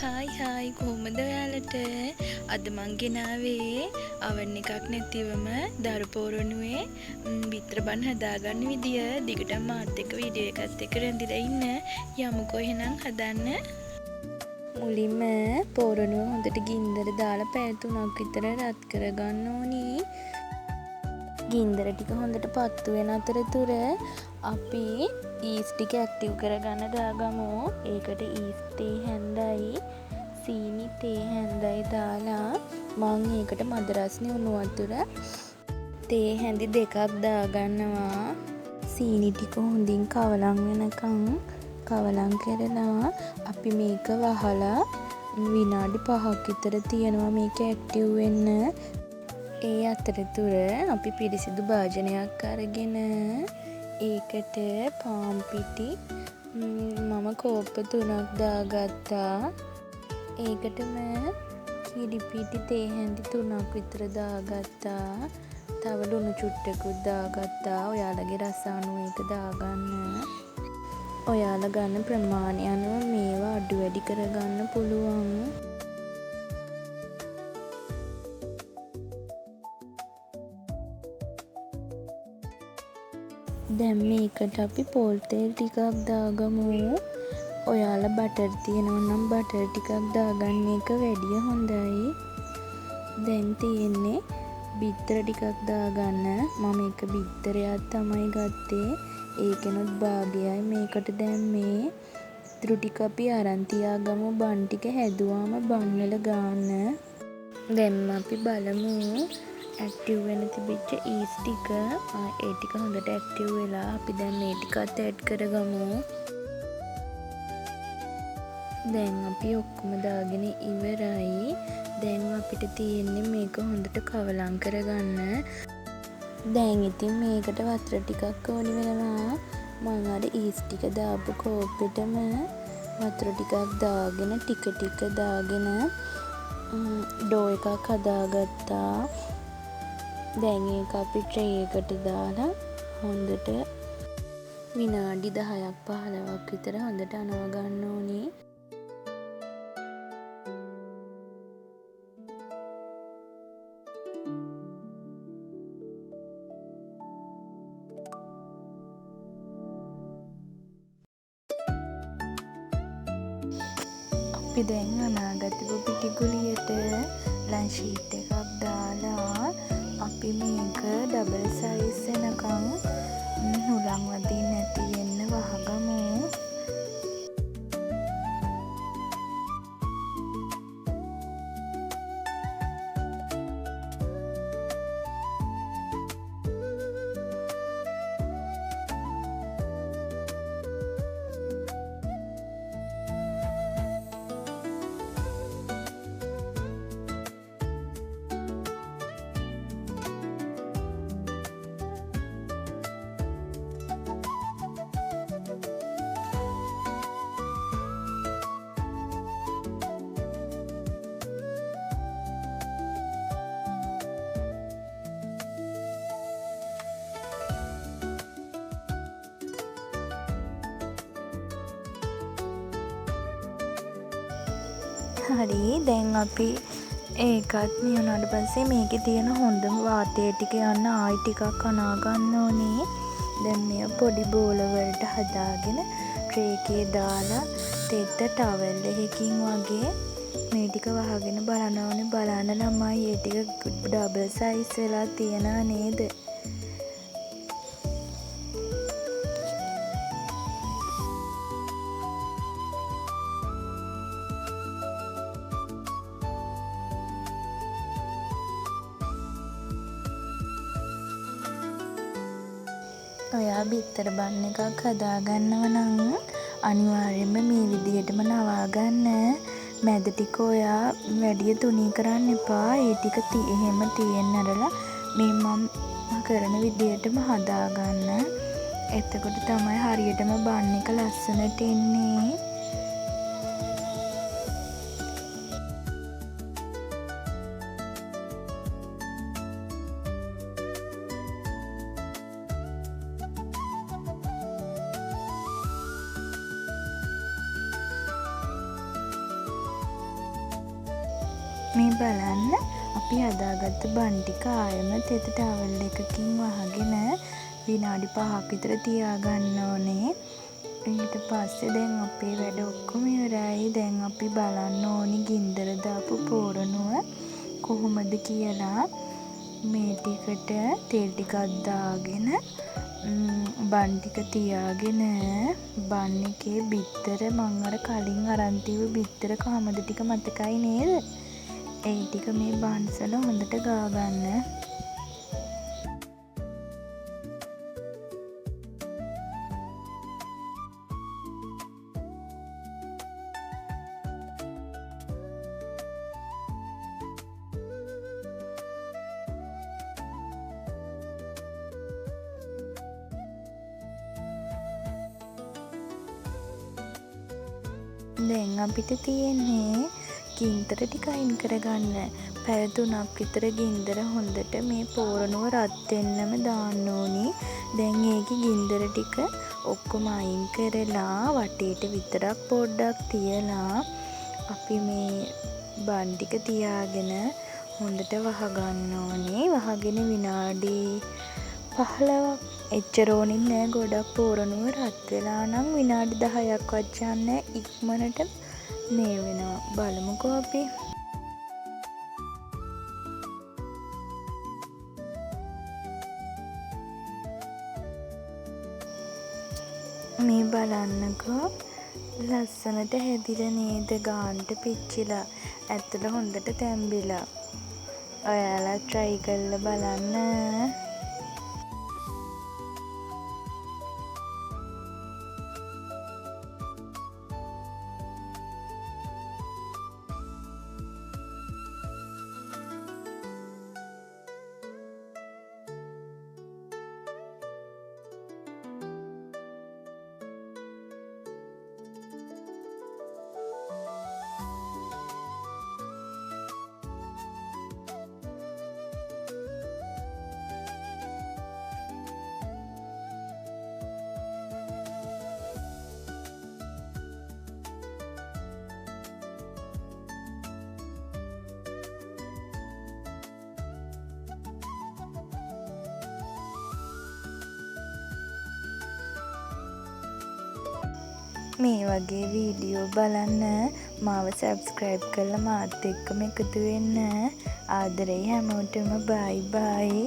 Hi කොහොමද ඔයාලට? අද මං ගෙනාවේ අවන් එකක් නැතිවම දරු පොරොන්නුවේ බිත්තර බන් හදාගන්න විදිය. දිගටම මාත් එක්ක වීඩියෝ එකත් එක්ක රැඳිලා ඉන්න. යමුකෝ එහෙනම් හදන්න. මුලින්ම පොරොන්නුව හොඳට ගින්දර දාලා පැය 3ක් විතර රත් කරගන්න ඕනි. ගින්දර ටික හොඳට පත්තු වෙන අතරතුර අපි ඊස් ටික ඇක්ටිව් කරගන්න දාගමු. ඒකට ඊස් තේ හැන්දයි සීනි තේ හැන්දයි දාලා මං ඒකට මදරස්නේ උණු වතුර තේ හැඳි 2ක් දාගන්නවා. සීනි ටික හොඳින් කවලම් වෙනකන් කවලම් කරලා අපි මේක වහලා විනාඩි 5ක් විතර තියනවා මේක ඇක්ටිව් වෙන්න. ඒ අතරතුර අපි පිරිසිදු භාජනයක් අරගෙන ඒකට පාන් පිටි මම කෝප්ප 3ක් දාගත්තා. ඒකටම කිරි පිටි තේ හැඳි 3ක් විතර දාගත්තා. තව ලුණු චුට්ටකුත් දාගත්තා. ඔයාලගේ රස අනුව ඒක දාගන්න. ඔයාලා ගන්න ප්‍රමාණය අනුව මේවා අඩු වැඩි කරගන්න පුළුවන්. දැන් මේකට අපි පොල් තෙල් ටිකක් දාගමු. ඔයාලා බටර් තියෙනවා නම් බටර් ටිකක් දාගන්න එක වැඩිය හොඳයි. දැන් තියෙන්නේ බිත්තර ටිකක් දාගන්න. මම එක බිත්තරයක් තමයි ගත්තේ. ඒකෙනුත් භාගයයි මේකට දැන් මේ ඉතුරු ටික අපි අරන් තියාගමු. බන් ටික හැදුවාම බන් වල ගාන්න. දැන් අපි බලමු ඇක්ටිව් වෙන තිබිච්ච ඊස් ටික. ඒ ටික හොඳට ඇක්ටිව් වෙලා අපි දැන් මේ ටිකත් ඇඩ් කරගමු. දැන් අපි ඔක්කොම දාගෙන ඉවරයි. දැන් අපිට තියෙන්නේ මේක හොඳට කවලම් කරගන්න. දැන් ඉතින් මේකට වතුර ටිකක් ඕනි වෙනවා. මම අර ඊස් ටික දාපු කෝප්පෙටම වතුර ටිකක් දාගෙන ටික දාගෙන ඩෝ එකක් හදාගත්තා. දැන් ඒක අපි ට්‍රේ එකට දාලා හොඳට විනාඩි 10ක් 15ක් විතර හොඳට අනව ගන්න ඕනේ. අපි දැන් අනාගතපු පිටි ගුලියට ලන්ච් ෂීට් එකක් දාලා අපි මේක ඩබල් සයිස් වෙනකන් හුලං වදින්න නැති වෙන්න වහගමු. හරි දැන් අපි ඒකත් නියුණාට පස්සේ මේකේ තියෙන හොඳම වාතය ටික යන්න ආයි ටිකක් අනා ගන්න ඕනේ. දැන් මේ පොඩි බෝල වලට හදාගෙන ට්‍රේ එකේ දාලා තෙත ටවල් එකකින් වගේ මේ ටික වහගෙන බලන්න ඕනේ. බලන්න ළමයි ඒ ටික ඩබල් සයිස් වෙලා තියනා නේද? ඔයා බිත්තර බන් එකක් හදාගන්නව නම් අනිවාර්යෙන්ම මේ විදිහටම නවා ගන්න. මැද ටික ඔයා වැඩිය තුනී කරන්න එපා. ඒ ටික එහෙම තියෙන්න අරලා මේ මම කරන විදිහටම හදාගන්න. එතකොට තමයි හරියටම බන් එක ලස්සනට එන්නේ. මේ බලන්න අපි හදාගත්ත බන් ටික ආයෙම තෙත ටවල් එකකින් වහගෙන විනාඩි 5ක් විතර තියාගන්න ඕනේ. ඊට පස්සේ දැන් අපේ වැඩ ඔක්කොම ඉවරයි. දැන් අපි බලන්න ඕනි ගින්දර දාපු පෝරණුව කොහොමද කියලා. මේ ටිකට තෙල් ටිකක් දාගෙන බන් ටික තියාගෙන බන් එකේ බිත්තර මං අර කලින් අරන් තියපු බිත්තර කහමද ටික මතකයි නේද? ඒ ටික මේ බන්ස් වල හොඳට ගා ගන්න. දැන් අපිට තියෙන්නේ ගින්දර ටික අයින් කරගන්න. පැය 3ක් විතර ගින්දර හොඳට මේ පෝරණුව රත් වෙන්නම දාන්න ඕනි. දැන් ඒකේ ගින්දර ටික ඔක්කොම අයින් කරලා වටේට විතරක් පොඩ්ඩක් තියලා අපි මේ බන් ටික තියාගෙන හොඳට වහගන්න ඕනේ. වහගෙන විනාඩි 15ක් එච්චර ඕනෙත් නෑ. ගොඩක් පෝරණුව රත් වෙලා නම් විනාඩි 10ක් වත් යන්නේ ඉක්මනට මේ වෙනවා. බලමුකෝ අපි. මේ බලන්නකෝ ලස්සනට හැදිලා නේද? ගානට පිච්චිලා ඇතුළ හොඳට තැම්බිලා. ඔයාලා try කරලා බලන්න. මේ වගේ වීඩියෝ බලන්න මාව සබ්ස්ක්‍රයිබ් කරලා මාත් එක්කම එකතු වෙන්න. ආදරේ හැමෝටම බයි බයි.